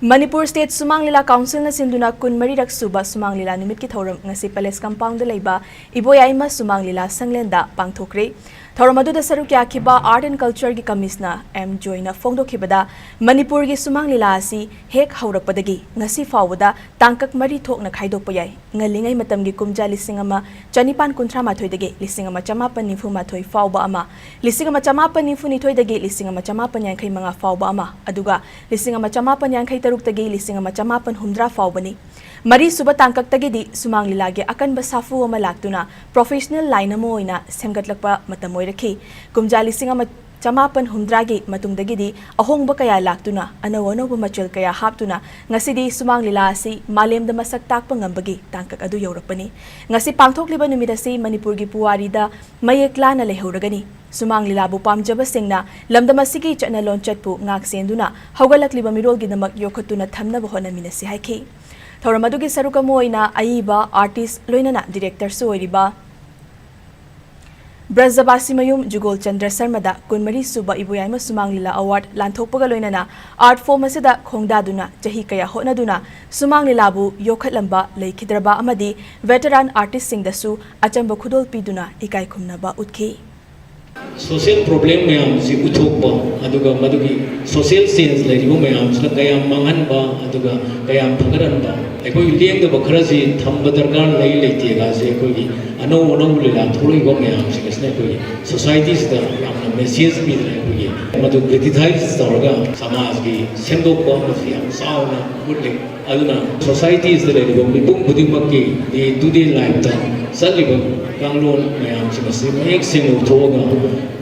Manipur State Sumang Lila Council na sinduna kunmarirak suba Sumang Lila numit ki thoram ngasi Palace Compound leiba Iboyaima Sumang Lila Sanglenda pangthokre. Thoram aduda saruk yakiba Art and Culture gi Commissioner M Joyna phongdokhibada Manipur gi Sumang Lila asi hek haurakpadagi ngasi fawada tangkak mari thokna khaidokpa yai ngalingai matam gi kumja lising ama chanipan kunthra mathoi dagi lising ama chamapan nifu mathoi fawba ama lising ama chamapan nifu nithoi dagi lising ama chamapan yankai manga fawba ama aduga lising ama chamapan yankai taruk tagi lising ama chamapan humdra fawbani Mari suba tangkak tagidi Sumang Lila gi akan basafu ama laktuna professional line amo oina semgatlakpa matamoy rakhi kumja lising ama chamapan humdragi matungdagidi ahongba kaya laktuna anaw-anaw machel kaya haptuna ngasidi Sumang Lila si malemda masak takpa ngambagi tangkak adu yawrakpani ngasi pangthokliba numit asi Manipur gi puwarida mayekla na lehuragani Sumang Lila bu pamjaba singna lamdam asigi chana lonchatpu ngaksenduna hawgalakliba mirol gi namak yokhatuna thamnaba honaminasi haiki Thoram adugi saruka moina aiba artist loinana director su oiriba Brajabasi mayum Jugol Chandra Sarmada kunmari suba Iboyaima Sumang Lila Award lanthokpaga loinana art form asida khongdaduna chahi kaya hotnaduna Sumang Lila bu yokhatlamba leikidraba amadi veteran artist singdasu achamba khudol piduna ikai khumnaba utkhi Social problem mayam si uthokpa aduga madugi social sense leiribo mayam sina kaya manganba aduga kaya phagaranba ekoi lieng da bakhara si thamba darkar lai leite ga se ekoi ano lila tholoi go mayam si kesne ekoi society da amna message bi ekoi madu criticize tawga samaj gi sendokpa masi am sauna budle aduna society da leiribo mipum budimaki di today life da salibo kanglon mayam si masi mek sing uthoga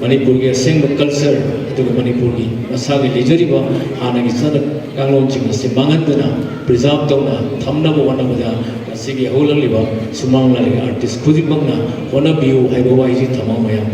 Manipur ge sing culture aduga Manipur gi asagi lijariba hanagi sana kanglon ching si mangandana preserve tawna thamna bo wana bada asigi holaliba Sumang Lila artist khudimangna hona biu haibo wai ji thamang mayam